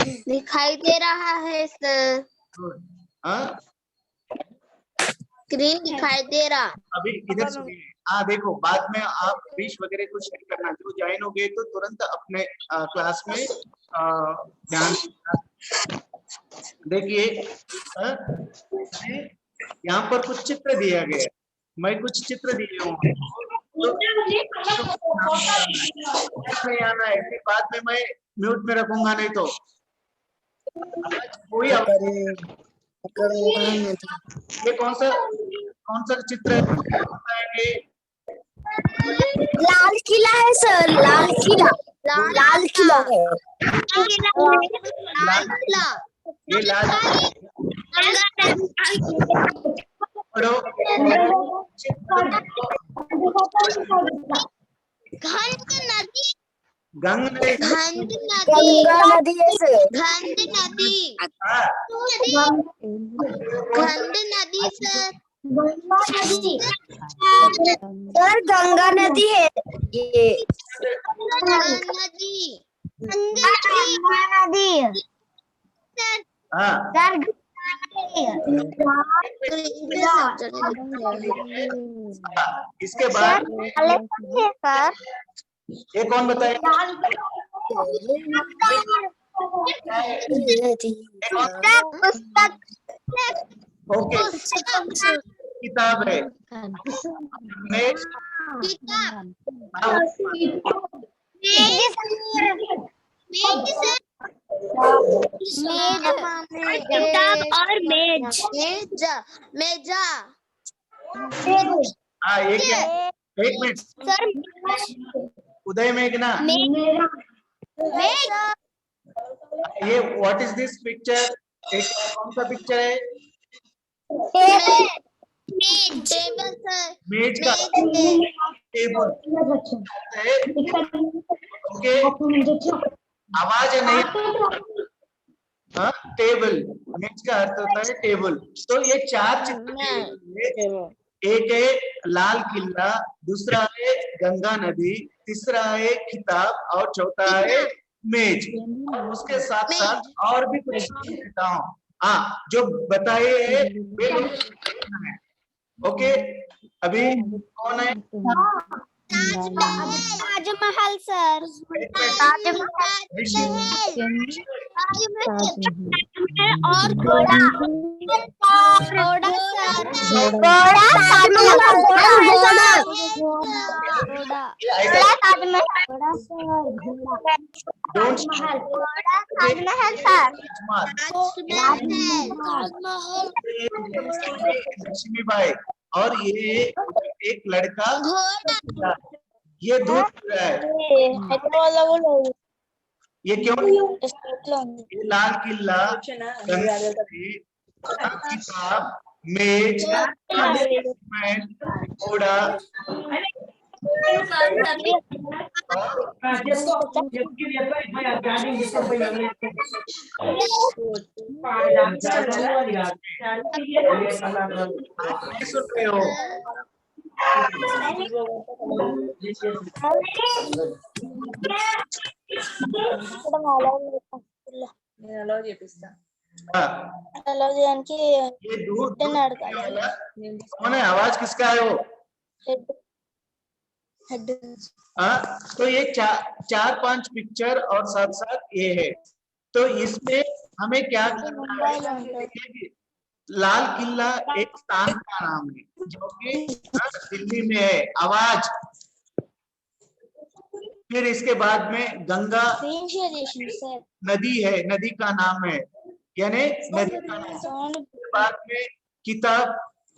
दिखाई दे रहा है सर। हाँ, स्क्रीन दिखाई दे रहा। अभी इधर सुनिए। हाँ देखो, बाद में आप विश वगैरह कुछ नहीं करना, जो ज्वाइन हो गए तो तुरंत अपने क्लास में ध्यान। देखिए यहाँ पर कुछ चित्र दिया गया है, मैं कुछ चित्र दिए हूँ तो नहीं आना है, फिर बाद में मैं म्यूट में रखूंगा, नहीं तो कोई ये कौन सा चित्र है? लाल किला है सर, लाल किला। लाल किला है। लाल किला। ये लाल नदी। गंग घंट नदी। गंगा नदी है सर। घंट नदी। घंट नदी सर। सर गंगा नदी है ये। गंगा नदी। गंगा नदी। हाँ, सर इसके बाद सर ये कौन बताएगा? पुस्तक। ओके, किताब है। मेज, किताब और मेज। मेजा। हाँ ये क्या? एक मिनट, सर उदय मेघना, ये व्हाट इज दिस पिक्चर? एक कौन सा पिक्चर है? Table sir. मेज का टेबल है। ओके, आवाज नहीं। हाँ, टेबल, मेज का अर्थ होता है टेबल। तो ये चार चित्र, एक है लाल किला, दूसरा है गंगा नदी, तीसरा है किताब और चौथा है मेज। और उसके साथ साथ और भी कुछ देता हूँ। हाँ, जो बताए है वे लोग है। ओके, अभी कौन है? ताजमहल सर। और घोड़ा। घोड़ा सर। लक्ष्मी बाई, और ये एक लड़का, ये दूध पी रहा है। ये क्यों? ये लाल किला, किताब, मेज, घोड़ा, नहीं सुन रहे हो? ये दूध कौन है? आवाज किसका है वो? तो ये चार पांच पिक्चर और साथ साथ ये है। तो इसमें हमें क्या करना है? लाल किला एक स्थान का नाम है जो कि दिल्ली में है, आवाज। फिर इसके बाद में गंगा नदी है, नदी का नाम है, यानी नदी का नाम। इसके बाद में किताब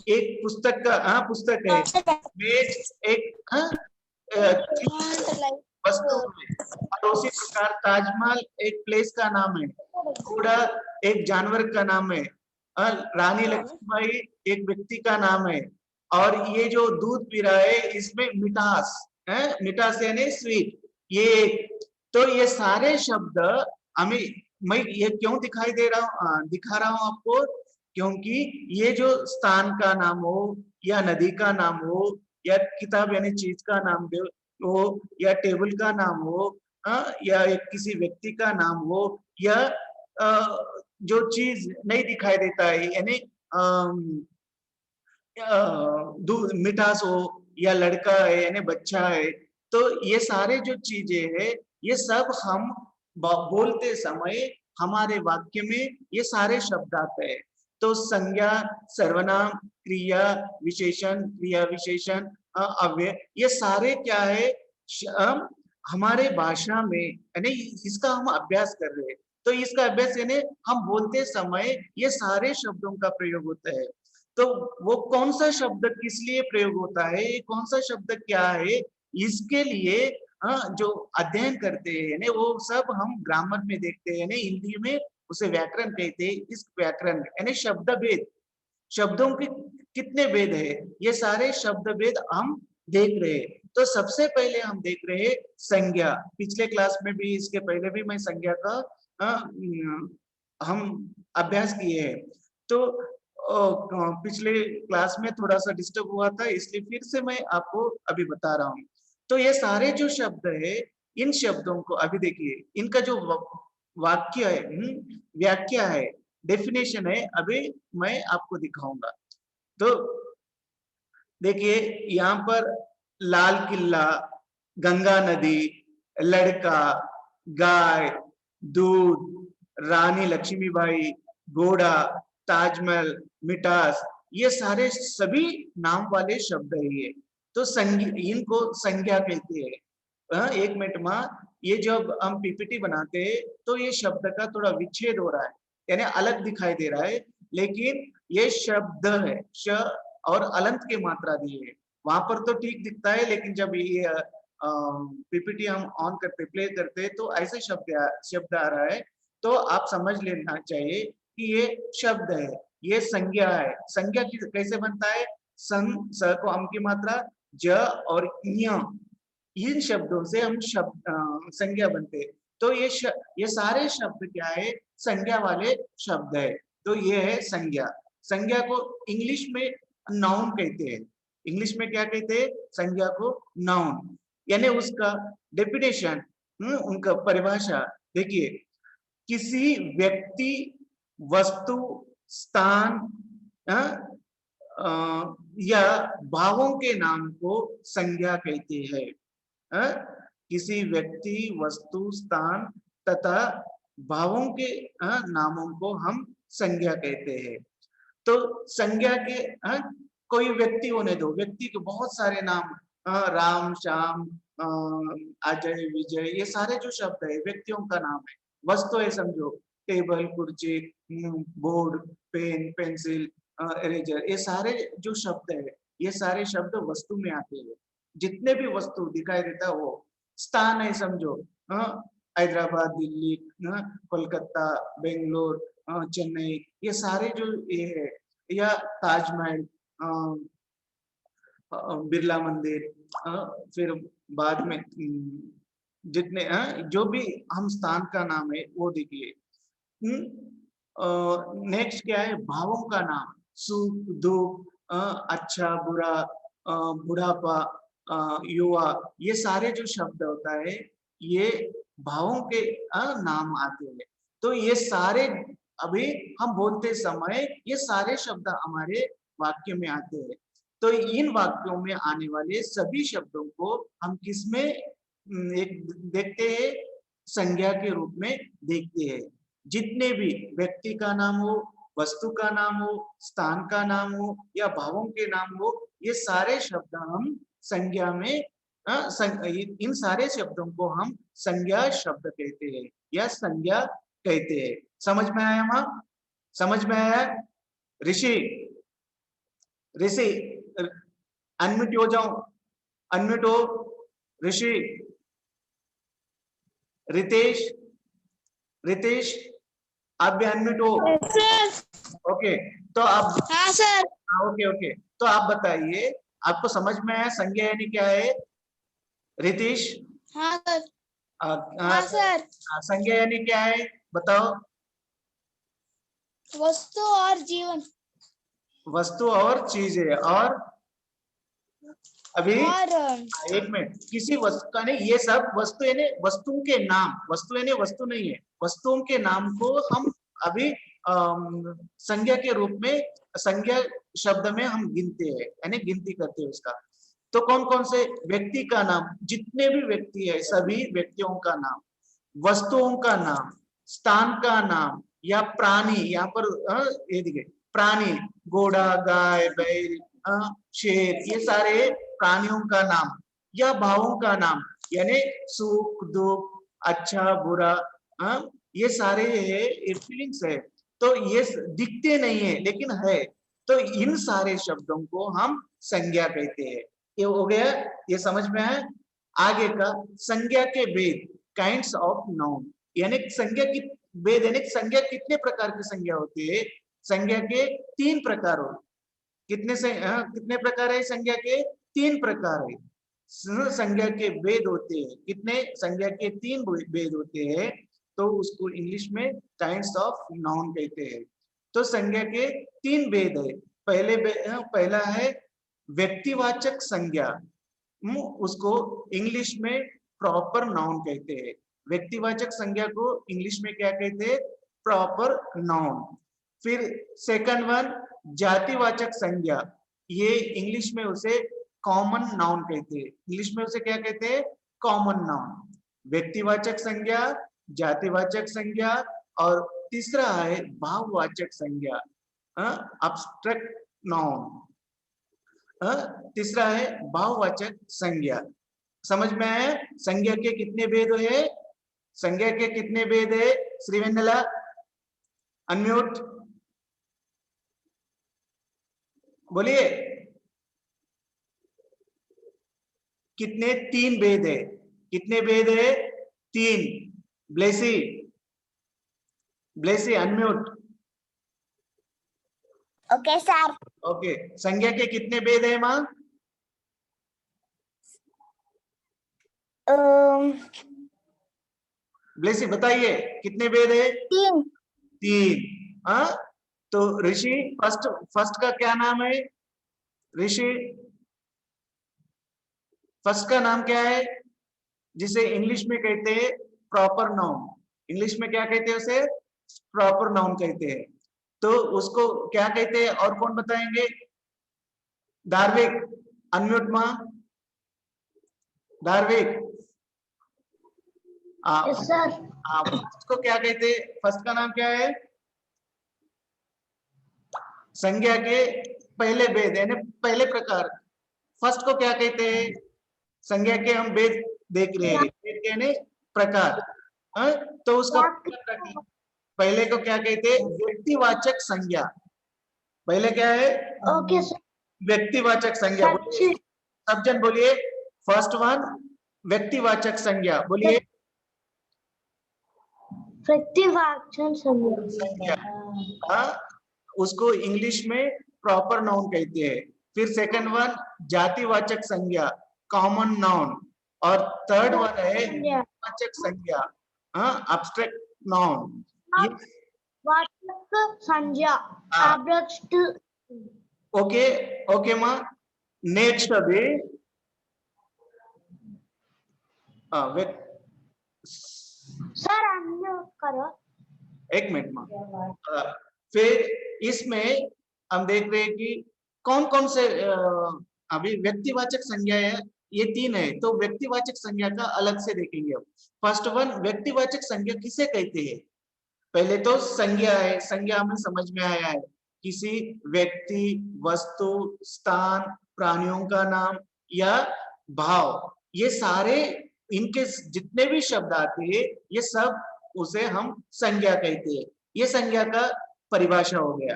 एक पुस्तक का पुस्तक है। मेज एक वस्तु है। और उसी प्रकार ताजमहल एक प्लेस का नाम है। घोड़ा एक जानवर का नाम है। रानी लक्ष्मीबाई एक व्यक्ति का नाम है। और ये जो दूध पी रहा है इसमें मिठास है, मिठास यानी स्वीट। ये तो ये सारे शब्द हमें, मैं ये क्यों दिखा रहा हूँ आपको, क्योंकि ये जो स्थान का नाम हो या नदी का नाम हो या किताब यानी चीज का नाम हो या टेबल का नाम हो या एक किसी व्यक्ति का नाम हो या जो चीज नहीं दिखाई देता है, यानी दूध मिठास हो या लड़का है यानी बच्चा है, तो ये सारे जो चीजें है ये सब हम बोलते समय हमारे वाक्य में ये सारे शब्द आते हैं। तो संज्ञा, सर्वनाम, क्रिया विशेषण, क्रिया विशेषण, अव्यय, ये सारे क्या है हमारे भाषा में, यानी इसका हम अभ्यास कर रहे हैं। तो इसका अभ्यास यानी हम बोलते समय ये सारे शब्दों का प्रयोग होता है। तो वो कौन सा शब्द किस लिए प्रयोग होता है, कौन सा शब्द क्या है, इसके लिए जो अध्ययन करते हैं यानी वो सब हम ग्रामर में देखते हैं, यानी हिंदी में उसे व्याकरण कहते हैं। इस व्याकरण यानी शब्द भेद, शब्दों के कितने भेद है, ये सारे शब्द भेद हम देख रहे हैं। तो सबसे पहले हम देख रहे हैं संज्ञा। पिछले क्लास में भी, इसके पहले भी मैं संज्ञा का हम अभ्यास किए हैं। तो पिछले क्लास में थोड़ा सा डिस्टर्ब हुआ था, इसलिए फिर से मैं आपको अभी बता रहा हूँ। तो ये सारे जो शब्द है, इन शब्दों को अभी देखिए, इनका जो वाक्य है, व्याख्या है, डेफिनेशन है, अभी मैं आपको दिखाऊंगा। तो देखिए यहाँ पर लाल किला, गंगा नदी, लड़का, गाय, दूध, रानी लक्ष्मीबाई, घोड़ा, ताजमहल, मिठास, ये सारे सभी नाम वाले शब्द है ये। तो इनको संज्ञा कहते हैं। एक मिनट में, ये जब हम पीपीटी बनाते हैं तो ये शब्द का थोड़ा विच्छेद हो रहा है, यानी अलग दिखाई दे रहा है, लेकिन ये शब्द है, श और अलंत की मात्रा दी है। वहां पर तो ठीक दिखता है, लेकिन जब ये पीपीटी हम ऑन करते, प्ले करते, तो ऐसे शब्द आ रहा है। तो आप समझ लेना चाहिए कि ये शब्द है, ये संज्ञा है। संज्ञा कैसे बनता है? सं, स को अम की मात्रा, ज और ञ, इन शब्दों से हम संज्ञा बनते हैं। तो ये सारे शब्द क्या है? संज्ञा वाले शब्द है। तो ये है संज्ञा। संज्ञा को इंग्लिश में नाउन कहते हैं। इंग्लिश में क्या कहते हैं? संज्ञा को नाउन, यानी उसका डेफिनेशन, उनका परिभाषा देखिए, किसी व्यक्ति, वस्तु, स्थान या भावों के नाम को संज्ञा कहते हैं। किसी व्यक्ति, वस्तु, स्थान तथा भावों के नामों को हम संज्ञा कहते हैं। तो संज्ञा के कोई व्यक्ति होने दो, व्यक्ति के बहुत सारे नाम, राम, श्याम, अजय, विजय, ये सारे जो शब्द है व्यक्तियों का नाम है। वस्तु है समझो, टेबल, कुर्सी, बोर्ड, पेन, पेंसिल, इरेजर, ये सारे जो शब्द है, ये सारे शब्द वस्तु में आते हैं। जितने भी वस्तु दिखाई देता है वो। स्थान है समझो, हैदराबाद, दिल्ली, कोलकाता, बेंगलोर, चेन्नई, ये सारे जो ये है, या ताजमहल, बिरला मंदिर, फिर बाद में जितने जो भी हम स्थान का नाम है वो देखिए। नेक्स्ट क्या है? भावों का नाम, सुख, दुख, अच्छा, बुरा, बुढ़ापा, युवा, ये सारे जो शब्द होता है ये भावों के नाम आते हैं। तो ये सारे अभी हम बोलते समय ये सारे शब्द हमारे वाक्य में आते हैं। तो इन वाक्यों में आने वाले सभी शब्दों को हम किसमें एक देखते हैं? संज्ञा के रूप में देखते हैं। जितने भी व्यक्ति का नाम हो, वस्तु का नाम हो, स्थान का नाम हो या भावों के नाम हो, ये सारे शब्द हम संज्ञा में, इन सारे शब्दों को हम संज्ञा शब्द कहते हैं या संज्ञा कहते हैं। समझ में आया मां? समझ में आया? ऋषि, ऋषि अनम्यूट हो जाओ, अनम्यूट हो। ऋषि, रितेश, रितेश आप भी अनम्यूट हो। ओके, तो आप, हाँ सर। ओके ओके, तो आप बताइए, आपको समझ में आया संज्ञा यानी क्या है? रितेश? हाँ सर। हाँ सर। संज्ञा यानी क्या है बताओ? वस्तु और जीवन। वस्तु और चीजें, और अभी एक मिनट, किसी वस्तु का नहीं, ये सब वस्तु यानी वस्तुओं के नाम, वस्तु यानी वस्तु नहीं है, वस्तुओं के नाम को हम अभी संज्ञा के रूप में, संज्ञा शब्द में हम गिनते हैं, यानी गिनती करते हैं उसका। तो कौन कौन से व्यक्ति का नाम, जितने भी व्यक्ति है सभी व्यक्तियों का नाम, वस्तुओं का नाम, स्थान का नाम, या प्राणी, यहाँ पर ये देखिए प्राणी, घोड़ा, गाय, बैल, शेर, ये सारे प्राणियों का नाम, या भावों का नाम, यानी सुख दुख, अच्छा बुरा, ये सारे फीलिंग्स है। तो ये दिखते नहीं है लेकिन है, तो इन सारे शब्दों को हम संज्ञा कहते हैं। ये हो गया, ये समझ में है। आगे का संज्ञा के भेद, काइंड्स ऑफ नाउन, यानी संज्ञा की भेद, यानी संज्ञा कितने प्रकार की संज्ञा होती है। संज्ञा के 3 प्रकार हो, कितने प्रकार है संज्ञा के? 3 प्रकार है। संज्ञा के भेद होते हैं कितने? संज्ञा के 3 भेद होते हैं, तो उसको इंग्लिश में काइंड्स ऑफ नाउन कहते हैं। तो संज्ञा के 3 भेद है। पहला है व्यक्तिवाचक संज्ञा, उसको इंग्लिश में प्रॉपर नाउन कहते हैं। व्यक्तिवाचक संज्ञा को इंग्लिश में क्या कहते हैं? Proper noun. फिर सेकंड वन जातिवाचक संज्ञा, ये इंग्लिश में उसे कॉमन नाउन कहते हैं। इंग्लिश में उसे क्या कहते हैं? Common noun. व्यक्तिवाचक संज्ञा, जातिवाचक संज्ञा, और तीसरा है भाववाचक संज्ञा, अब्स्ट्रैक्ट नाउन। तीसरा है भाववाचक संज्ञा। समझ में आया? संज्ञा के कितने भेद है? संज्ञा के कितने भेद है? श्रीवेंद्रला अनम्यूट बोलिए, कितने? 3 भेद है। कितने भेद है? 3। Blessy, Blessy unmute. Okay sir. Okay, संज्ञा के कितने भेद है मां? ब्लेसी बताइए कितने भेद है? 3। हाँ, तो ऋषि फर्स्ट का क्या नाम है? ऋषि फर्स्ट का नाम क्या है, जिसे इंग्लिश में कहते हैं प्रॉपर नाउन? इंग्लिश में क्या कहते हैं उसे? प्रॉपर नाउन कहते हैं। तो उसको क्या कहते हैं और कौन बताएंगे? धार्विक अनम्यूट मां। धार्विक आप उसको क्या कहते हैं? फर्स्ट का नाम क्या है? संज्ञा के पहले भेद यानी पहले प्रकार, फर्स्ट को क्या कहते हैं? संज्ञा के हम भेद देख रहे हैं, भेद यानी प्रकार। तो उसका पहले को क्या कहते हैं? व्यक्तिवाचक संज्ञा। पहले क्या है? ओके व्यक्तिवाचक संज्ञा। सब जन बोलिए, फर्स्ट वन व्यक्तिवाचक संज्ञा, बोलिए। व्यक्तिवाचक संज्ञा, उसको इंग्लिश में प्रॉपर नाउन कहते हैं। फिर सेकंड वन जातिवाचक संज्ञा, कॉमन नाउन, और थर्ड वन है वाचक संज्ञा, अब्स्ट्रैक्ट नाउन। वाचक संज्ञा, अब्स्ट्रैक्ट। ओके ओके मां। नेक्स्ट अभी सर अनम्यूट करो। एक मिनट मां। फिर इसमें हम देख रहे हैं कि कौन कौन से अभी व्यक्तिवाचक संज्ञा है, ये 3 है, तो व्यक्तिवाचक संज्ञा का अलग से देखेंगे हम। फर्स्ट वन व्यक्तिवाचक संज्ञा किसे कहते हैं? पहले तो संज्ञा है, संज्ञा हमें समझ में आया है, किसी व्यक्ति, वस्तु, स्थान, प्राणियों का नाम या भाव, ये सारे इनके जितने भी शब्द आते हैं ये सब उसे हम संज्ञा कहते हैं। ये संज्ञा का परिभाषा हो गया।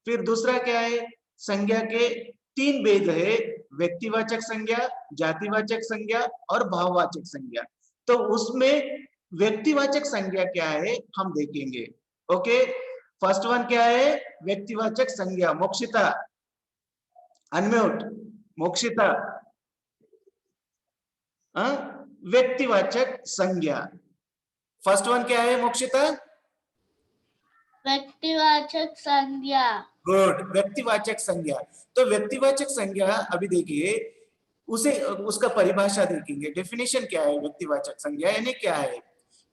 फिर दूसरा क्या है? संज्ञा के 3 भेद है, व्यक्तिवाचक संज्ञा, जातिवाचक संज्ञा और भाववाचक संज्ञा। तो उसमें व्यक्तिवाचक संज्ञा क्या है हम देखेंगे। ओके, फर्स्ट वन क्या है? व्यक्तिवाचक संज्ञा। मोक्षिता अनम्यूट। मोक्षिता व्यक्तिवाचक संज्ञा। फर्स्ट वन क्या है मोक्षिता? व्यक्तिवाचक संज्ञा। गुड, व्यक्तिवाचक संज्ञा। तो व्यक्तिवाचक संज्ञा अभी देखिए, उसे उसका परिभाषा देखेंगे। डेफिनेशन क्या है व्यक्तिवाचक संज्ञा यानी क्या है?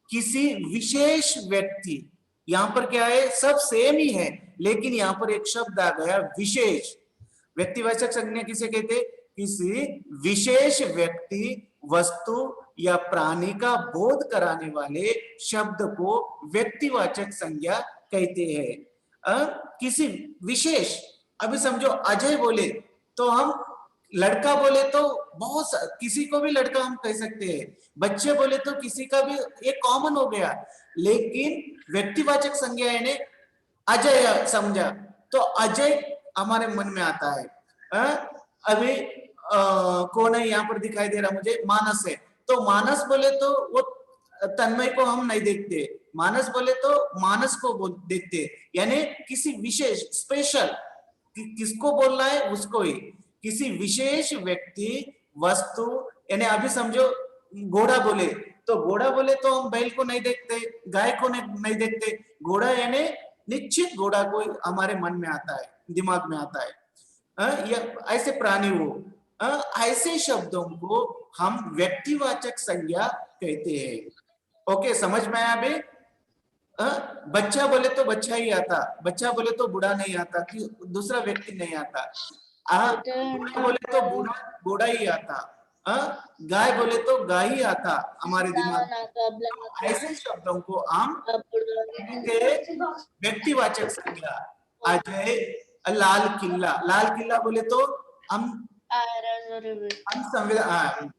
किसी विशेष व्यक्ति, यहाँ पर क्या है सब सेम ही है लेकिन यहाँ पर एक शब्द आ गया विशेष। व्यक्तिवाचक संज्ञा किसे कहते हैं? किसी विशेष व्यक्ति, वस्तु या प्राणी का बोध कराने वाले शब्द को व्यक्तिवाचक संज्ञा कहते हैं। किसी विशेष, अभी समझो अजय बोले तो हम, लड़का बोले तो बहुत किसी को भी लड़का हम कह सकते हैं, बच्चे बोले तो किसी का भी, एक कॉमन हो गया। लेकिन व्यक्तिवाचक संज्ञा यानी अजय समझा तो अजय हमारे मन में आता है। अभी कौन है यहाँ पर दिखाई दे रहा मुझे? मानस है, तो मानस बोले तो वो तन्मय को हम नहीं देखते, मानस बोले तो मानस को देखते, यानी किसी विशेष स्पेशल, किसको बोलना है उसको ही, किसी विशेष व्यक्ति, वस्तु, यानी अभी समझो घोड़ा बोले तो घोड़ा बोले तो हम बैल को नहीं देखते, गाय को नहीं देखते, घोड़ा यानी निश्चित घोड़ा को हमारे मन में आता है, दिमाग में आता है। या ऐसे प्राणी हो, ऐसे शब्दों को हम व्यक्तिवाचक संज्ञा कहते हैं। ओके, समझ में आया अभी? बच्चा बोले तो बच्चा ही आता, बच्चा बोले तो बूढ़ा नहीं आता, कि दूसरा व्यक्ति नहीं आता। बूढ़ा बोले तो बूढ़ा ही आता, गाय बोले तो गाय ही आता हमारे दिमाग में। ऐसे शब्दों को हम व्यक्तिवाचक संज्ञा। अजय, लाल किला, लाल किला बोले तो हम संविधान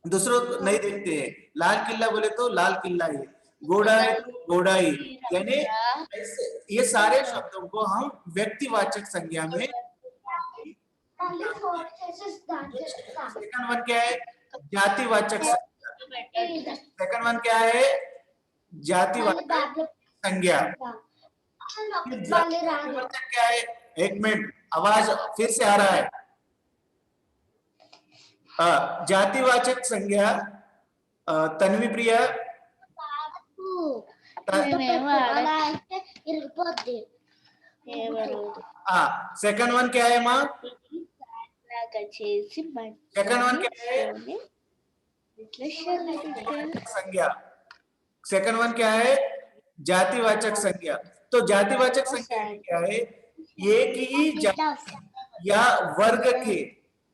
दूसरों नहीं देखते हैं, लाल किला बोले तो लाल किला ही, घोड़ा है घोड़ा ही, यानी ये सारे शब्दों को हम व्यक्तिवाचक संज्ञा में। सेकंड वन क्या है? जातिवाचक संज्ञा। सेकंड वन क्या है? जातिवाचक संज्ञा। क्या है? एक मिनट, आवाज फिर से आ रहा है। जातिवाचक संज्ञा, तन्वी प्रिया, सेकंड वन क्या है माँ? सेकंड वन क्या है? संज्ञा। सेकंड वन क्या है? जातिवाचक संज्ञा। तो जातिवाचक संज्ञा क्या है? एक ही जाति या वर्ग के,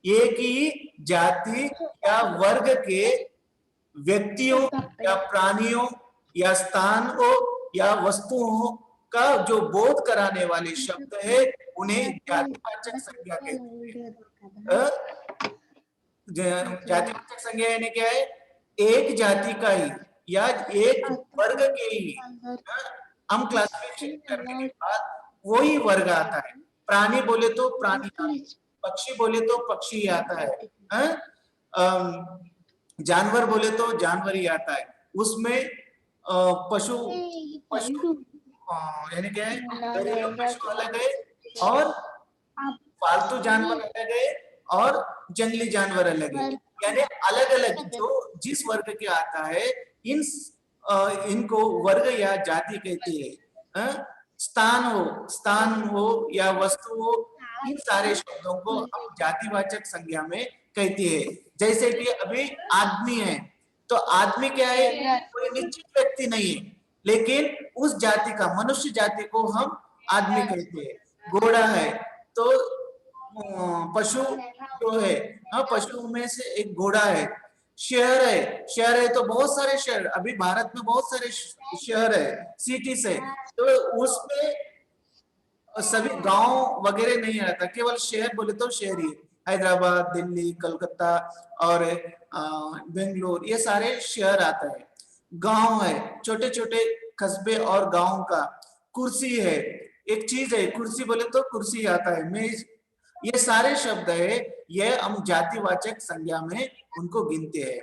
एक ही जाति या वर्ग के व्यक्तियों या प्राणियों या स्थान हो या वस्तुओं का जो बोध कराने वाले शब्द है उन्हें जातिवाचक संज्ञा कहते हैं। जातिवाचक संज्ञा यानी क्या है? एक जाति का ही या एक वर्ग के ही हम क्लासिफिकेशन करने के बाद वही वर्ग आता है। प्राणी बोले तो प्राणी, पक्षी बोले तो पक्षी आता है, जानवर बोले तो जानवर ही आता है। उसमें पशु यानी क्या है? घरेलू पशु अलग है और पालतू जानवर अलग है और जंगली जानवर अलग है, यानी अलग अलग जो जिस वर्ग के आता है इनको वर्ग या जाति कहते हैं। स्थान हो या वस्तु हो, इन सारे शब्दों को हम जातिवाचक संज्ञा में कहते हैं। जैसे कि अभी आदमी है तो आदमी क्या है? कोई निश्चित व्यक्ति नहीं है लेकिन उस जाति का, मनुष्य जाति को हम आदमी कहते हैं। घोड़ा है तो पशु जो है, पशु में से एक घोड़ा है। शहर है तो बहुत सारे शहर, अभी भारत में बहुत सारे शहर है, सिटीज है, तो उसमें सभी गांव वगैरह नहीं रहता, केवल शहर बोले तो शहर ही, हैदराबाद, दिल्ली, कलकत्ता और बेंगलोर, ये सारे शहर आता है। गांव है, छोटे छोटे कस्बे और गांव का। कुर्सी है, एक चीज है, कुर्सी बोले तो कुर्सी आता है, मेज, ये सारे शब्द है, ये हम जातिवाचक संज्ञा में उनको गिनते हैं।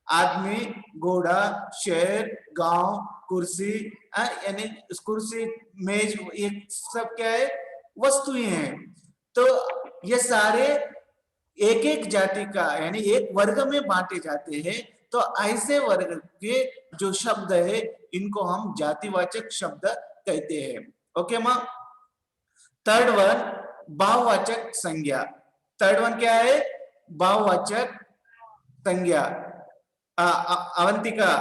आदमी, घोड़ा, शहर, गांव, कुर्सी, यानी कुर्सी, मेज, ये सब क्या है? वस्तुएं हैं। तो ये सारे एक एक जाति का यानी एक वर्ग में बांटे जाते हैं। तो ऐसे वर्ग के जो शब्द है इनको हम जातिवाचक शब्द कहते हैं। ओके माँ? थर्ड वन भाववाचक संज्ञा। थर्ड वन क्या है? भाववाचक संज्ञा। अवंतिका,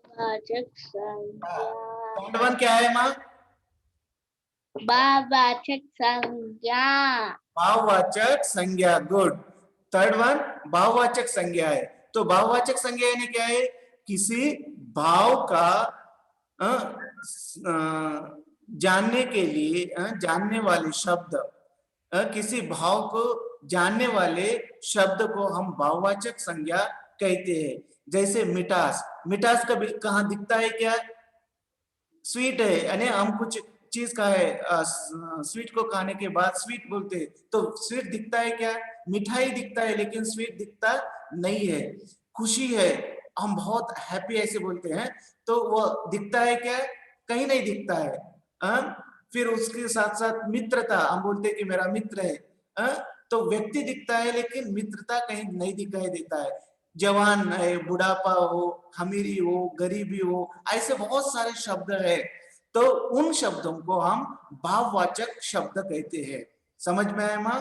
भाववाचक संज्ञा। थर्ड वन क्या है माँ? भाववाचक संज्ञा। भाववाचक संज्ञा, गुड। थर्ड वन भाववाचक संज्ञा है। तो भाववाचक संज्ञा यानी क्या है? किसी भाव का जानने के लिए जानने वाले शब्द, किसी भाव को जानने वाले शब्द को हम भाववाचक संज्ञा कहते हैं। जैसे मिठास, मिठास कभी कहाँ दिखता है? क्या स्वीट है, यानी हम कुछ चीज का है, स्वीट को खाने के बाद स्वीट बोलते हैं, तो स्वीट दिखता है क्या? मिठाई दिखता है, लेकिन स्वीट दिखता नहीं है। खुशी है, हम बहुत हैप्पी ऐसे बोलते हैं, तो वो दिखता है क्या? कहीं नहीं दिखता है। फिर उसके साथ साथ मित्रता, हम बोलते हैं कि मेरा मित्र है, तो व्यक्ति दिखता है लेकिन मित्रता कहीं नहीं दिखाई देता है। जवान है, बुढ़ापा हो, अमीरी हो, गरीबी हो, ऐसे बहुत सारे शब्द है, तो उन शब्दों को हम भाववाचक शब्द कहते हैं। समझ में आया माँ?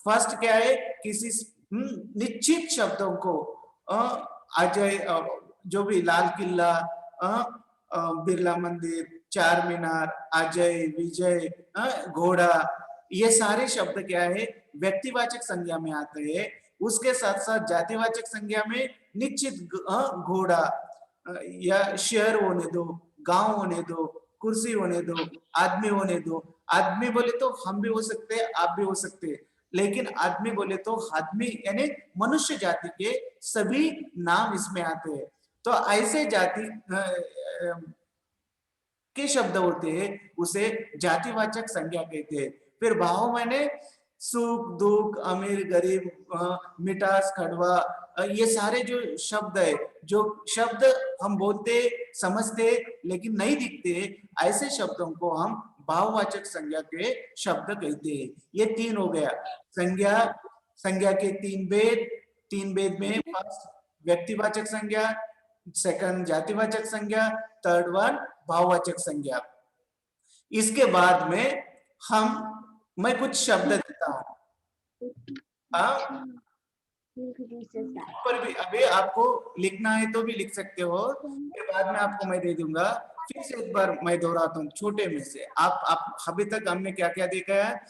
फर्स्ट क्या है? किसी निश्चित शब्दों को, अजय, जो भी लाल किला, बिरला मंदिर, चार मीनार, अजय, विजय, घोड़ा, ये सारे शब्द क्या है? व्यक्तिवाचक संज्ञा में आते हैं। उसके साथ साथ जातिवाचक संज्ञा में निश्चित घोड़ा, या शहर होने दो, गांव होने दो, कुर्सी होने दो, आदमी होने दो। आदमी बोले तो हम भी हो सकते हैं, आप भी हो सकते हैं, लेकिन आदमी बोले तो आदमी यानी मनुष्य जाति के सभी नाम इसमें आते हैं। तो ऐसे जाति के शब्द होते हैं, उसे जातिवाचक संज्ञा कहते हैं। फिर भाव मैंने सुख, दुख, अमीर, गरीब, मिठास, कड़वा, ये सारे जो शब्द है, जो शब्द हम बोलते, समझते लेकिन नहीं दिखते, ऐसे शब्दों को हम भाववाचक संज्ञा के शब्द कहते हैं। ये तीन हो गया संज्ञा। संज्ञा के तीन भेद में फर्स्ट व्यक्तिवाचक संज्ञा, सेकंड जातिवाचक संज्ञा, थर्ड वन भाववाचक संज्ञा। इसके बाद में मैं कुछ शब्द देता हूं, पर भी अभी आपको लिखना है तो भी लिख सकते हो, फिर बाद में आपको मैं दे दूंगा। फिर से एक बार मैं दोहराता हूँ, छोटे में से आप अभी तक हमने क्या क्या देखा है?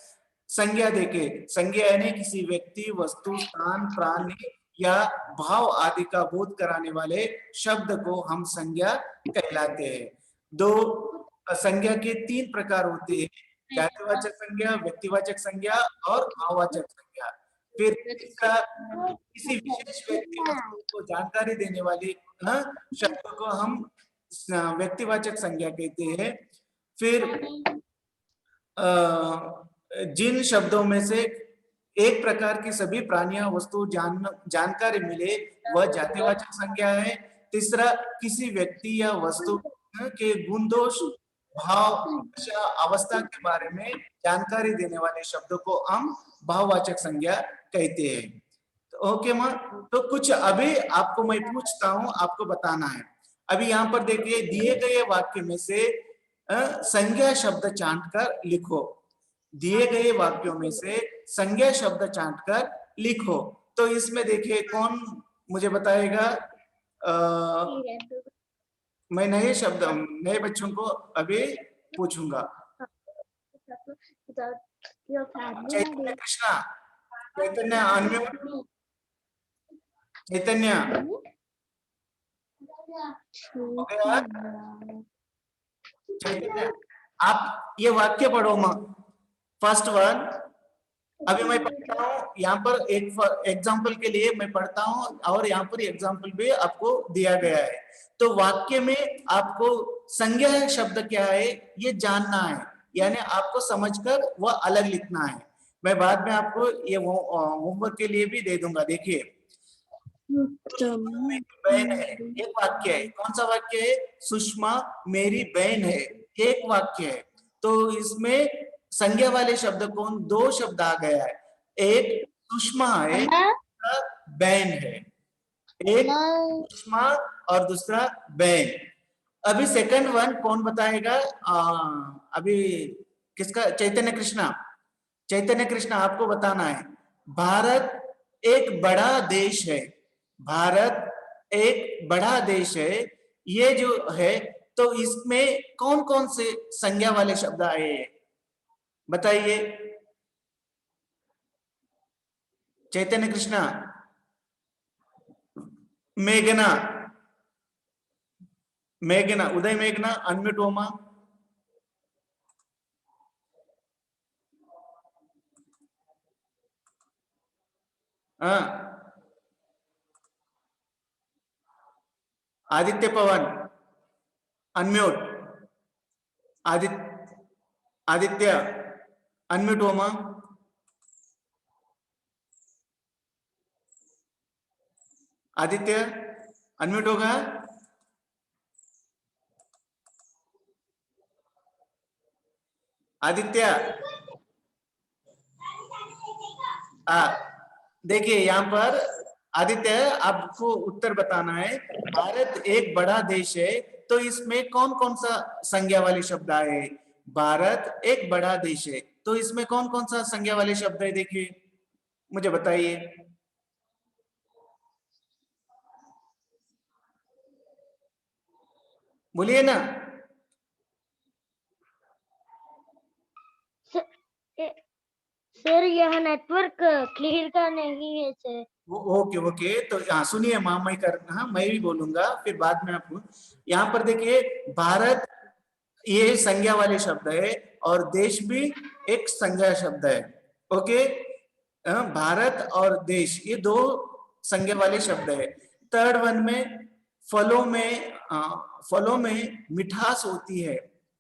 संज्ञा देखे। संज्ञा यानी किसी व्यक्ति, वस्तु, स्थान, प्राणी या भाव आदि का बोध कराने वाले शब्द को हम संज्ञा कहलाते हैं। दो संज्ञा के तीन प्रकार होते हैं, जातिवाचक संज्ञा, व्यक्तिवाचक संज्ञा और भाववाचक संज्ञा। फिर तीसरा, किसी विशेष व्यक्ति वस्तु को जानकारी देने वाली शब्द को हम व्यक्तिवाचक संज्ञा कहते हैं। फिर जिन शब्दों में से एक प्रकार की सभी प्राणियां, वस्तु जानकारी मिले, वह जातिवाचक संज्ञा है। तीसरा, किसी व्यक्ति या वस्तु के गुण, दोष, भाव, अवस्था के बारे में जानकारी देने वाले शब्दों को हम भाववाचक संज्ञा कहते हैं। ओके माँ? तो कुछ अभी आपको मैं पूछता हूं, आपको बताना है। अभी यहाँ पर देखिए, दिए गए वाक्य में से संज्ञा शब्द छांट कर लिखो। दिए गए वाक्यों में से संज्ञा शब्द छांट कर लिखो। तो इसमें देखिए कौन मुझे बताएगा? मैं नए शब्द, नए बच्चों को अभी पूछूंगा। चैतन्य कृष्णा, चैतन्य अनम्यूट, चैतन्य चैतन्य, आप ये वाक्य पढ़ो मां। फर्स्ट वन अभी मैं पढ़ता हूँ, यहाँ पर एक एग्जाम्पल के लिए मैं पढ़ता हूँ, और यहाँ पर एग्जाम्पल भी आपको दिया गया है। तो वाक्य में आपको संज्ञा शब्द क्या है ये जानना है, यानी आपको समझकर वह अलग लिखना है। मैं बाद में आपको ये होमवर्क के लिए भी दे दूंगा। देखिए, बहन है, एक वाक्य है। कौन सा वाक्य है? सुषमा मेरी बहन है, एक वाक्य है। तो इसमें संज्ञा वाले शब्द कौन? दो शब्द आ गया है, एक सुषमा है, बहन है। एक सुषमा और दूसरा बहन। अभी सेकंड वन कौन बताएगा? अभी किसका? चैतन्य कृष्णा। चैतन्य कृष्ण आपको बताना है, भारत एक बड़ा देश है, भारत एक बड़ा देश है, ये जो है तो इसमें कौन कौन से संज्ञा वाले शब्द आए हैं बताइए। चैतन्य कृष्णा, मेघना, मेघना, उदय मेघना अनम्यूट हो मां। हाँ, आदित्य पवन अनम्यूट, आदित्य अनम्यूट हो मां। आदित्य अनम्यूट होगा। आदित्य देखिए यहाँ पर आदित्य आपको उत्तर बताना है, भारत एक बड़ा देश है तो इसमें कौन कौन सा संज्ञा वाले शब्द आए। भारत एक बड़ा देश है तो इसमें कौन कौन सा संज्ञा वाले शब्द है, देखिए मुझे बताइए। बोलिए ना। सर यह नेटवर्क क्लियर का नहीं है सर। ओके ओके, तो हाँ सुनिए मां, मैं हाँ मैं भी बोलूंगा फिर बाद में आपको। यहाँ पर देखिए भारत ये संज्ञा वाले शब्द है और देश भी एक संज्ञा शब्द है। ओके, भारत और देश ये दो संज्ञा वाले शब्द है। थर्ड वन में फलों में मिठास होती है,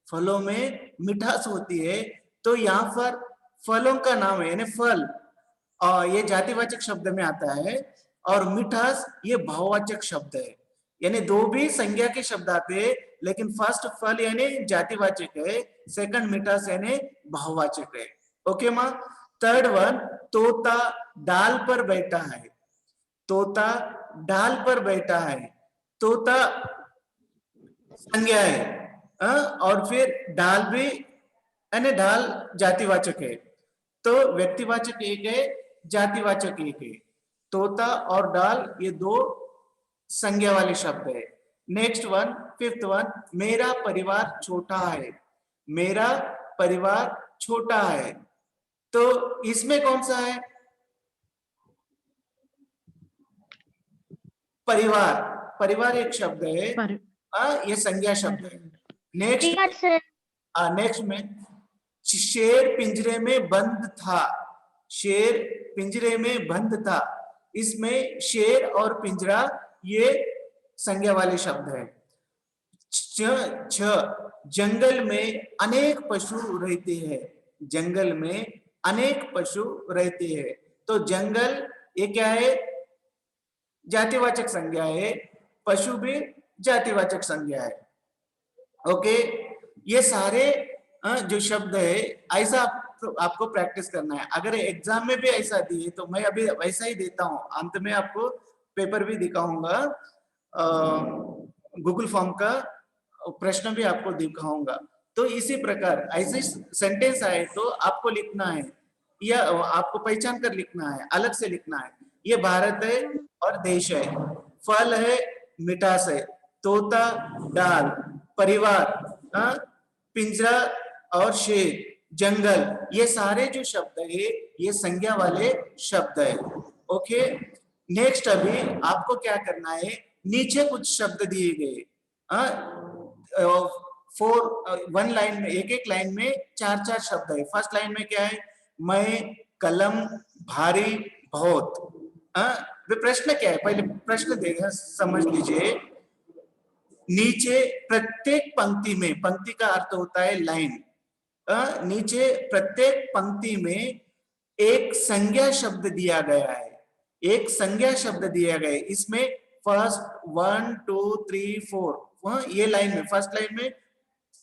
फलों में मिठास होती है तो यहाँ पर फलों का नाम है यानी फल, और ये जातिवाचक शब्द में आता है, और मिठास ये भाववाचक शब्द है। यानी दो भी संज्ञा के शब्द आते हैं, लेकिन फर्स्ट फल यानी जातिवाचक है, सेकंड मिठास यानी भाववाचक है। ओके माँ। थर्ड वन, तोता डाल पर बैठा है, तोता डाल पर बैठा है, तोता संज्ञा है, और फिर डाल भी यानी डाल जातिवाचक है, तो व्यक्तिवाचक एक है, जातिवाचक एक है। तोता और डाल ये दो संज्ञा वाले शब्द है। नेक्स्ट वन, फिफ्थ वन, मेरा परिवार छोटा है, मेरा परिवार छोटा है, तो इसमें कौन सा है परिवार, परिवार एक शब्द है, ये संज्ञा शब्द है। नेक्स्ट नेक्स्ट में, शेर पिंजरे में बंद था, शेर पिंजरे में बंद था, इसमें शेर और पिंजरा ये संज्ञा वाले शब्द है। जंगल में अनेक पशु रहते हैं, जंगल में अनेक पशु रहते हैं, तो जंगल ये क्या है, जातिवाचक संज्ञा है, पशु भी जातिवाचक संज्ञा है। ओके, ये सारे जो शब्द है ऐसा आपको प्रैक्टिस करना है। अगर एग्जाम में भी ऐसा दिए तो मैं अभी वैसा ही देता हूँ, अंत में आपको पेपर भी दिखाऊंगा, गूगल फॉर्म का प्रश्न भी आपको दिखाऊंगा। तो इसी प्रकार ऐसे सेंटेंस आए तो आपको लिखना है, या आपको पहचान कर लिखना है, अलग से लिखना है। ये भारत है और देश है, फल है, मिठास है, तोता, डाल, परिवार, पिंजरा और शेर, जंगल, ये सारे जो शब्द है ये संज्ञा वाले शब्द है। ओके, नेक्स्ट अभी आपको क्या करना है, नीचे कुछ शब्द दिए गए, वन लाइन में, एक एक लाइन में चार चार शब्द है। फर्स्ट लाइन में क्या है, मैं, कलम, भारी, बहुत। प्रश्न क्या है, पहले प्रश्न देगा समझ लीजिए। नीचे प्रत्येक पंक्ति में, पंक्ति का अर्थ होता है लाइन, नीचे प्रत्येक पंक्ति में एक संज्ञा शब्द दिया गया है, एक संज्ञा शब्द दिया गया है। इसमें फर्स्ट 1 2 3 4, ये लाइन में, फर्स्ट लाइन में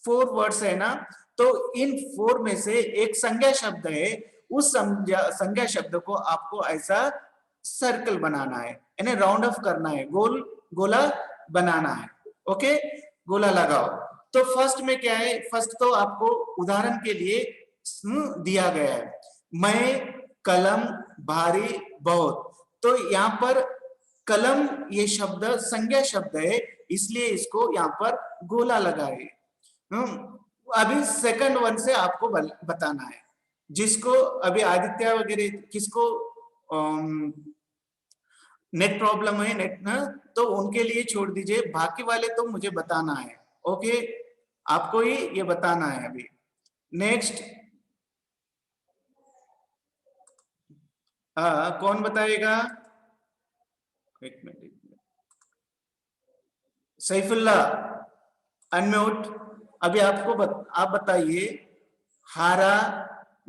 4 वर्ड्स है ना, तो इन 4 में से एक संज्ञा शब्द है, उस संज्ञा शब्द को आपको ऐसा सर्कल बनाना है, यानी राउंड ऑफ करना है, गोला बनाना है। ओके, गोला लगाओ। तो फर्स्ट में क्या है, फर्स्ट तो आपको उदाहरण के लिए दिया गया है, मैं कलम भारी बहुत। तो यहाँ पर कलम ये शब्द संज्ञा शब्द है, इसलिए इसको यहाँ पर गोला लगाए। अभी सेकंड वन से आपको बताना है, जिसको अभी आदित्य वगैरह किसको नेट प्रॉब्लम है नेट ना, तो उनके लिए छोड़ दीजिए, बाकी वाले तो मुझे बताना है। ओके, आपको ही ये बताना है अभी। नेक्स्ट कौन बताएगा? एक मिनट, सैफुल्ला अनम्यूट। अभी आपको आप बताइए, हरा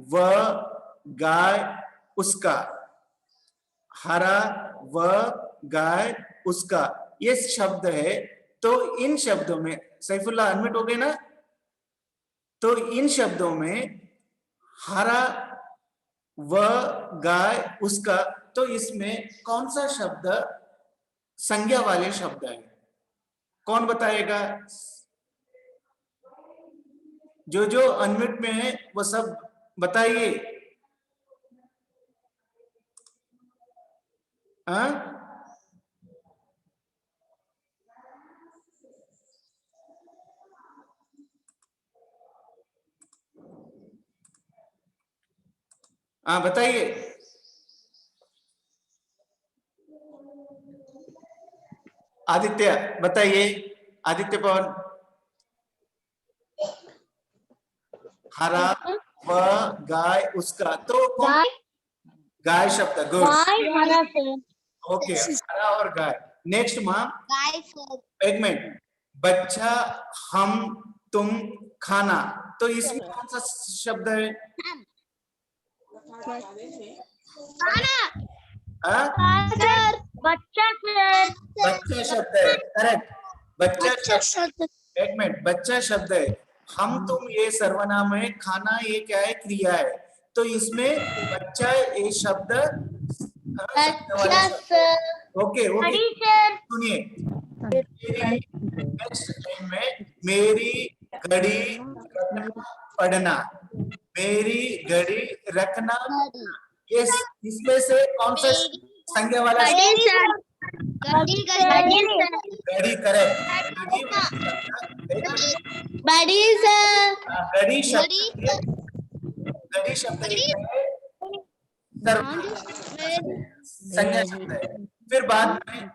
व गाय उसका, हरा व गाय उसका ये शब्द है। तो इन शब्दों में, सैफुल्ला अनम्यूट हो गए ना, तो इन शब्दों में हरा व गाय उसका, तो इसमें कौन सा शब्द संज्ञा वाले शब्द है? कौन बताएगा? जो जो अनम्यूट में है वो सब बताइए। हाँ, बताइए। आदित्य बताइए, आदित्य पवन। हरा व गाय उसका, तो कौन? गाय शब्द, गुड। हरा सर। ओके, हरा और गाय। नेक्स्ट माँ, गाय एक मिनट, बच्चा हम तुम खाना, तो इसमें कौन सा शब्द है? सर बच्चा सर। बच्चा शब्द है, करेक्ट। बच्चा शब्द, एक मिनट, बच्चा शब्द है। हम तुम ये सर्वनाम है, खाना ये क्या है? क्रिया है। तो इसमें बच्चा ये शब्द अच्छा सर। ओके ओके, घड़ी सर। सुनिए, नेक्स्ट लाइन में मेरी घड़ी रखना पढ़ना, मेरी घड़ी रखना, ये इसमें से कौन सा संज्ञा वाला? घड़ी घड़ी, करेक्ट। बड़ी सर। घड़ी शब्द, घड़ी शब्द संज्ञा शब्द है। फिर बाद में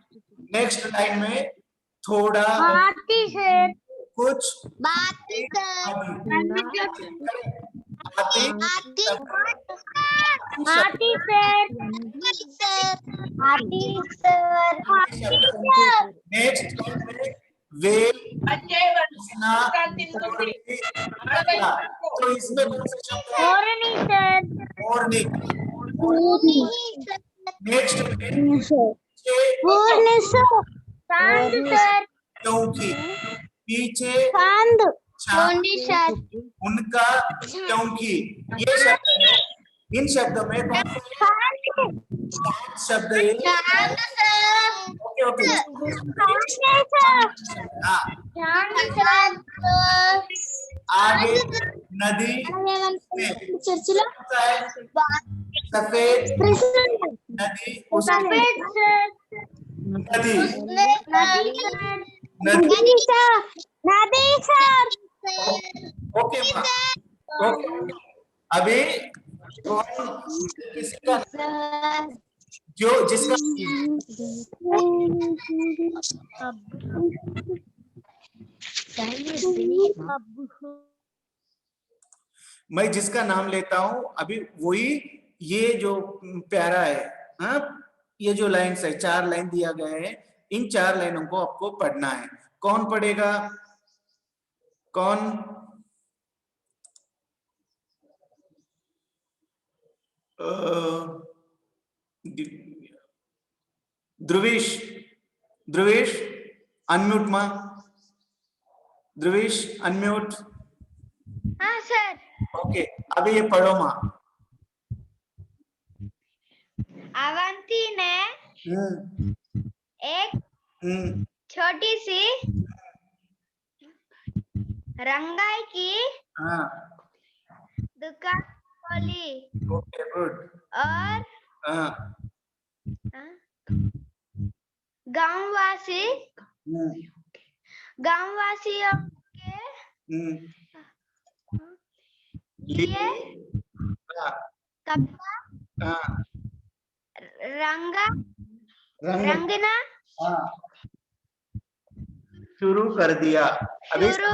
नेक्स्ट लाइन में थोड़ा, हाथी सर। कुछ, बाती सर। हाथी, हाथी हाथी सर। सर। हाथी सर। नेक्स्ट लाइन में वेल, उसना, तो इसमें कौन सा शब्द है? मोरनी सर। मॉर्निंग। नेक्स्ट चांद सर। क्योंकि, पीछे चांद। चांद, उनका क्योंकि, ये शब्द है। इन शब्दों में कौन सा शब्द है? ओके ओके, आगे नदी सफेद नदी, सफेद सर। नदी, नदी सर। नदी सर। Okay okay. अभी कौन, किसका जो जिसका मैं जिसका नाम लेता हूं अभी वही, ये जो प्यारा है, हाँ, ये जो लाइन्स है, 4 लाइन दिया गया है, इन 4 लाइनों को आपको पढ़ना है। कौन पढ़ेगा? कौन? ध्रुवेश, ध्रुवेश अनम्यूट मां, ध्रुवेश अनम्यूट। हाँ सर। ओके, अभी ये पढ़ो मां। अवंती ने एक छोटी सी रंगाई की हाँ, दुकान रंगोली ओके गुड। और हाँ। गांववासी हम्म, गांववासियों के हम्म, लिए हाँ, कपड़ा हाँ, रंगा रंग, रंगना हाँ, शुरू कर दिया। अभी शुरू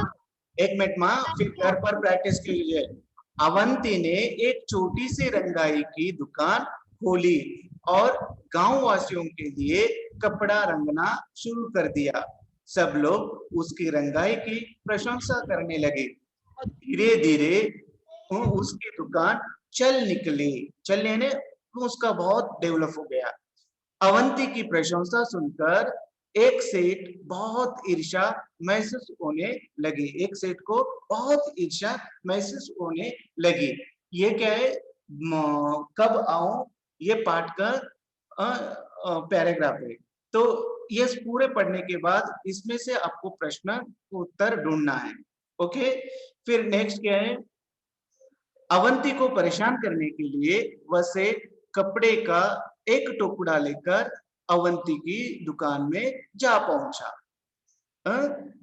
एक मिनट माँ, फिर घर पर प्रैक्टिस कीजिए। अवंती ने एक छोटी सी रंगाई की दुकान खोली और गांव वासियों के लिए कपड़ा रंगना शुरू कर दिया। सब लोग उसकी रंगाई की प्रशंसा करने लगे। धीरे धीरे उसकी दुकान चल निकली। चलने ने उसका बहुत डेवलप हो गया। अवंती की प्रशंसा सुनकर एक सेठ बहुत ईर्ष्या महसूस होने लगी। एक सेठ को बहुत ईर्ष्या महसूस होने लगी। ये क्या है, कब आऊं, ये पाठ का पैराग्राफ है। तो ये पूरे पढ़ने के बाद इसमें से आपको प्रश्न उत्तर ढूंढना है। ओके, फिर नेक्स्ट क्या है, अवंती को परेशान करने के लिए वह सेठ कपड़े का एक टुकड़ा लेकर अवंती की दुकान में जा पहुंचा।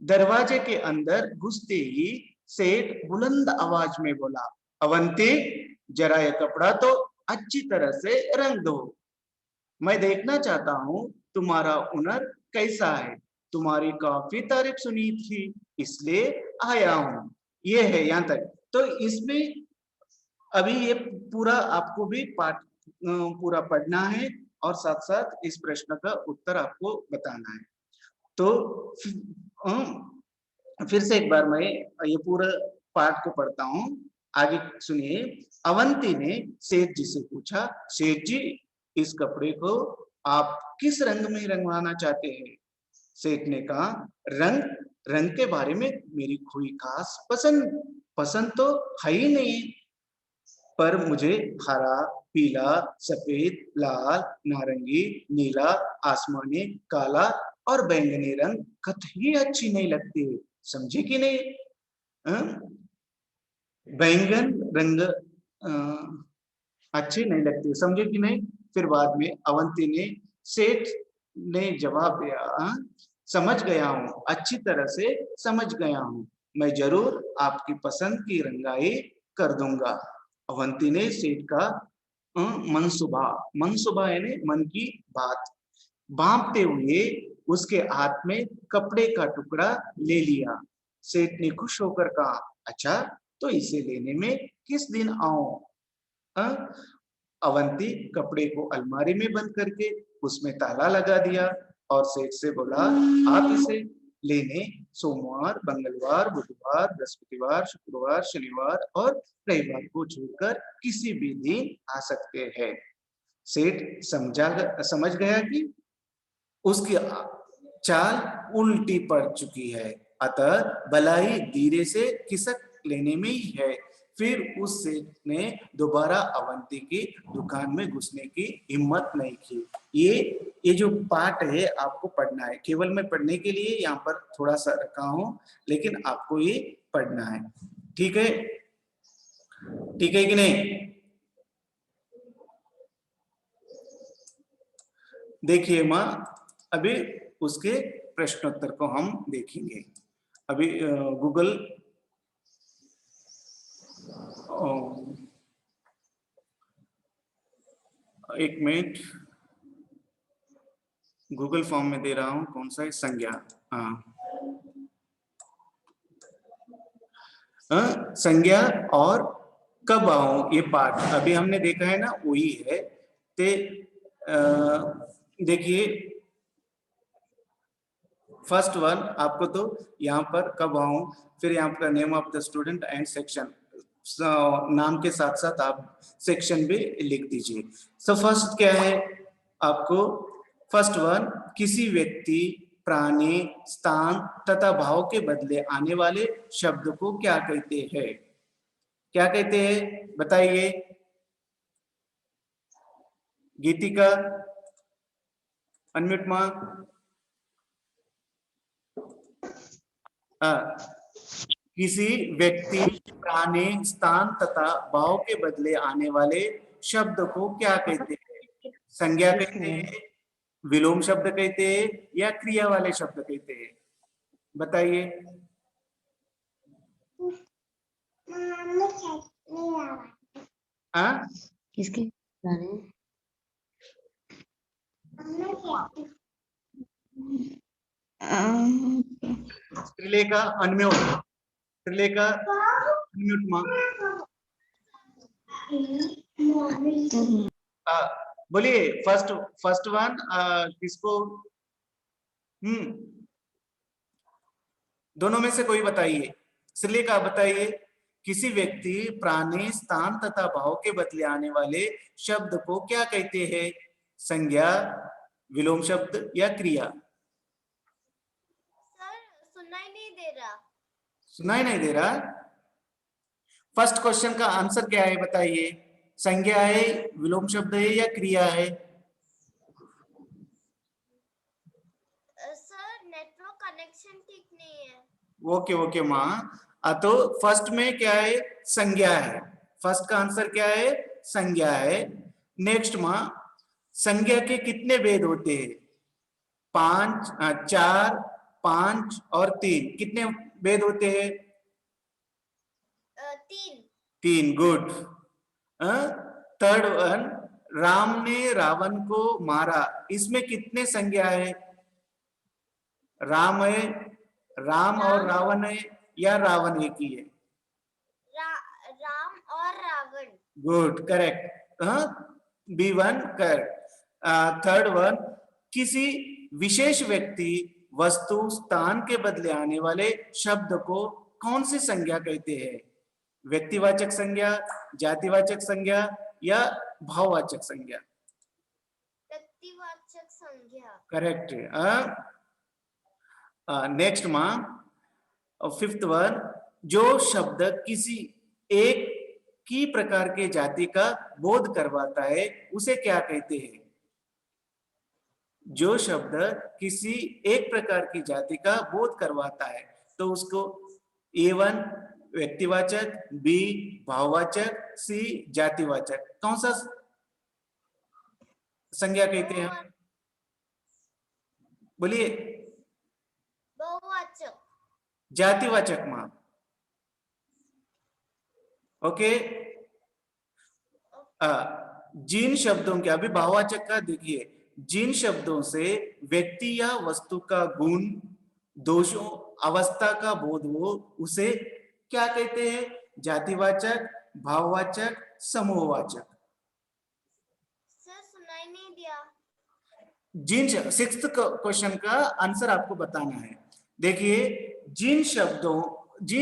दरवाजे के अंदर घुसते ही सेठ बुलंद आवाज में बोला, अवंती जरा यह कपड़ा तो अच्छी तरह से रंग दो। मैं देखना चाहता हूँ तुम्हारा हुनर कैसा है। तुम्हारी काफी तारीफ सुनी थी, इसलिए आया हूँ। ये है यहाँ तक। तो इसमें अभी ये पूरा आपको भी पाठ पूरा पढ़ना है और साथ साथ इस प्रश्न का उत्तर आपको बताना है। तो फिर से एक बार मैं ये पूरा पाठ को पढ़ता हूँ, आगे सुनिए। अवंती ने सेठ जी से पूछा, सेठ जी इस कपड़े को आप किस रंग में रंगवाना चाहते हैं। सेठ ने कहा, रंग रंग के बारे में मेरी कोई खास पसंद पसंद तो है ही नहीं, पर मुझे हरा, पीला, सफेद, लाल, नारंगी, नीला, आसमानी, काला और बैंगनी रंग कतई अच्छी नहीं लगती। समझे कि नहीं? बैंगन रंग अच्छे नहीं लगते, समझे कि नहीं? फिर बाद में अवंती ने सेठ ने जवाब दिया, समझ गया हूँ, अच्छी तरह से समझ गया हूँ, मैं जरूर आपकी पसंद की रंगाई कर दूंगा। अवंती ने सेठ का मनसूबा यानी मन की बात भांपते हुए उसके हाथ में कपड़े का टुकड़ा ले लिया। सेठ ने खुश होकर कहा, अच्छा तो इसे लेने में किस दिन आऊं? अवंती कपड़े को अलमारी में बंद करके उसमें ताला लगा दिया और सेठ से बोला, आप इसे लेने सोमवार, मंगलवार, बुधवार, बृहस्पतिवार, शुक्रवार, शनिवार और रविवार को छोड़कर किसी भी दिन आ सकते हैं। सेठ समझ गया कि उसकी चाल उल्टी पड़ चुकी है, अतः भलाई धीरे से खिसक लेने में ही है। फिर उस सेठ ने दोबारा अवंती की दुकान में घुसने की हिम्मत नहीं की। ये जो पाठ है आपको पढ़ना है, केवल मैं पढ़ने के लिए यहाँ पर थोड़ा सा रखा हूं, लेकिन आपको ये पढ़ना है। ठीक है, ठीक है कि नहीं? देखिए माँ, अभी उसके प्रश्नोत्तर को हम देखेंगे। अभी गूगल एक मिनट, गूगल फॉर्म में दे रहा हूं, कौन सा है, संज्ञा। संज्ञा और कब आऊं, ये पाठ अभी हमने देखा है ना, वही है। ते देखिए फर्स्ट वन आपको तो यहाँ पर कब आऊं, फिर यहाँ पर name of the student and section, नाम के साथ साथ आप सेक्शन भी लिख दीजिए। सो फर्स्ट क्या है आपको, फर्स्ट वन, किसी व्यक्ति, प्राणी, स्थान तथा भाव के बदले आने वाले शब्द को क्या कहते हैं? क्या कहते हैं बताइए। गीतिका अनम्यूट मां। किसी व्यक्ति, प्राणी, स्थान तथा भाव के बदले आने वाले शब्द को क्या कहते हैं? संज्ञा कहते हैं, विलोम शब्द कहते हैं, या क्रिया वाले शब्द कहते हैं? बताइए। हाँ, किसके गाने? श्रीलेखा अनम्यूट, श्रीलेखा अनम्यूट मां। बोलिए फर्स्ट वन किसको? दोनों में से कोई बताइए। श्रीलेखा बताइए। किसी व्यक्ति, प्राणी, स्थान तथा भाव के बदले आने वाले शब्द को क्या कहते हैं? संज्ञा, विलोम शब्द, या क्रिया? सर सुनाई नहीं दे रहा। सुनाई नहीं दे रहा? फर्स्ट क्वेश्चन का आंसर क्या है बताइए। संज्ञा है, विलोम शब्द है, या क्रिया है? सर नेटवर्क कनेक्शन ठीक नहीं है। ओके माँ। तो फर्स्ट में क्या है? संज्ञा है। फर्स्ट का आंसर क्या है? संज्ञा है। नेक्स्ट माँ, संज्ञा के कितने भेद होते हैं? 5, 4, 5 और 3। कितने भेद होते हैं? 3। गुड। थर्ड वन, राम ने रावण को मारा। इसमें कितने संज्ञा है? राम है, राम और रावण है, या रावण एक ही है? राम और Ravan. Good, correct. B1 correct. Third one, किसी विशेष व्यक्ति, वस्तु, स्थान के बदले आने वाले शब्द को कौन सी संज्ञा कहते हैं? व्यक्तिवाचक संज्ञा, जातिवाचक संज्ञा, या भाववाचक संज्ञा? व्यक्तिवाचक संज्ञा। करेक्ट। नेक्स्ट मां, फिफ्थ वन, जो शब्द किसी एक की प्रकार के जाति का बोध करवाता है उसे क्या कहते हैं? जो शब्द किसी एक प्रकार की जाति का बोध करवाता है तो उसको A1 व्यक्तिवाचक, B भाववाचक, C जातिवाचक, कौन सा संज्ञा कहते हैं? बोलिए। बहुवाचक। जातिवाचक मां। ओके। जिन शब्दों के, अभी भाववाचक का देखिए, जिन शब्दों से व्यक्ति या वस्तु का गुण, दोषों, अवस्था का बोध हो उसे क्या कहते हैं? जातिवाचक, भाववाचक, समूहवाचक। सर सुनाई नहीं दिया। जिन सिक्स्थ क्वेश्चन का आंसर आपको बताना है। देखिए, जिन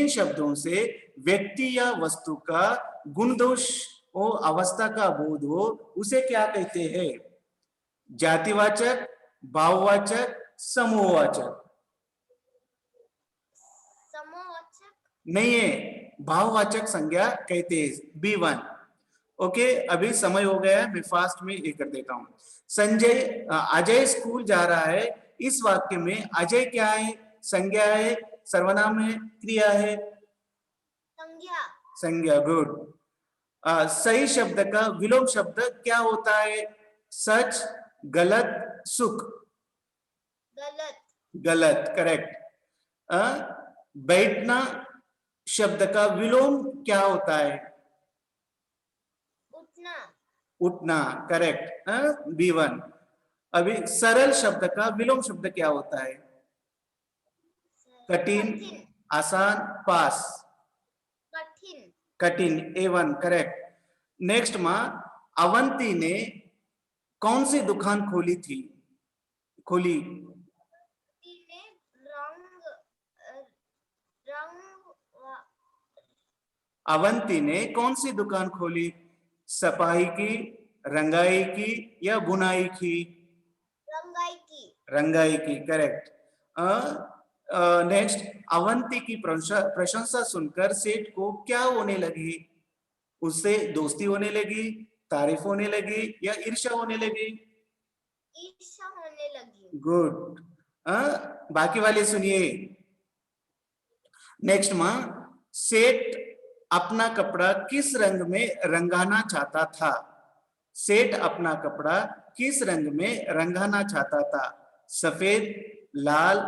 शब्दों से व्यक्ति या वस्तु का गुण, दोष और अवस्था का बोध हो उसे क्या कहते हैं? जातिवाचक, भाववाचक, समूहवाचक? समूहवाचक नहीं है, भाववाचक संज्ञा कहते हैं। B1। ओके, अभी समय हो गया है, मैं फास्ट में ये कर देता हूं। अजय स्कूल जा रहा है। इस वाक्य में अजय क्या है? संज्ञा है, सर्वनाम है, क्रिया है? संज्ञा। संज्ञा। गुड। सही शब्द का विलोम शब्द क्या होता है? सच, गलत, सुख? गलत। गलत, करेक्ट। बैठना शब्द का विलोम क्या होता है? उठना। उठना, करेक्ट। B1। अभी सरल शब्द का विलोम शब्द क्या होता है? कठिन, आसान, पास? कठिन। कठिन, A1 करेक्ट। नेक्स्ट मां, अवंती ने कौन सी दुकान खोली? अवंती ने कौन सी दुकान खोली? सफाई की, रंगाई की, या बुनाई की? रंगाई की, करेक्ट। नेक्स्ट, अवंती की प्रशंसा सुनकर सेठ को क्या होने लगी? उससे दोस्ती होने लगी, तारीफ होने लगी, या ईर्ष्या होने लगी? ईर्ष्या होने लगी। गुड। बाकी वाले सुनिए। नेक्स्ट मां, सेठ अपना कपड़ा किस रंग में रंगाना चाहता था? सेठ अपना कपड़ा किस रंग में रंगाना चाहता था? सफेद, लाल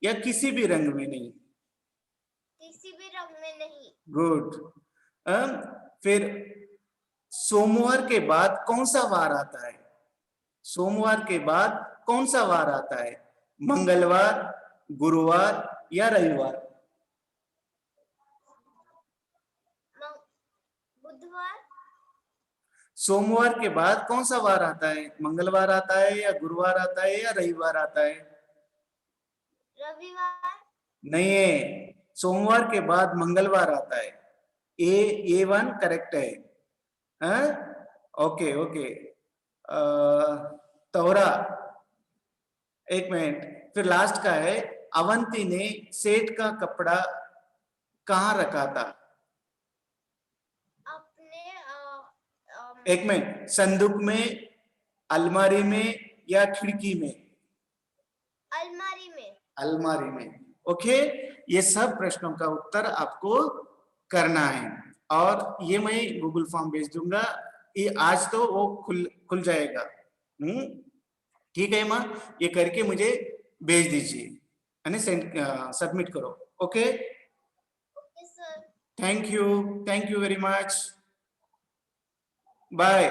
या किसी भी रंग में नहीं? किसी भी रंग में नहीं। गुड। फिर सोमवार के बाद कौन सा वार आता है? सोमवार के बाद कौन सा वार आता है? मंगलवार, गुरुवार या रविवार? बुधवार। सोमवार के बाद कौन सा वार आता है? मंगलवार आता है या गुरुवार आता है या रविवार आता है? रविवार। नहीं है, सोमवार के बाद मंगलवार आता है। A1 करेक्ट है। Okay okay. तोरा, एक मिनट। फिर लास्ट का है, अवंती ने सेठ का कपड़ा कहाँ रखा था? अपने एक मिनट, संदूक में, अलमारी में या खिड़की में? अलमारी में। अलमारी में। ओके, ये सब प्रश्नों का उत्तर आपको करना है और ये मैं गूगल फॉर्म भेज दूंगा। ये आज तो वो खुल जाएगा। ठीक है माँ, ये करके मुझे भेज दीजिए, यानी सबमिट करो। Okay, okay sir. Thank you very much, bye.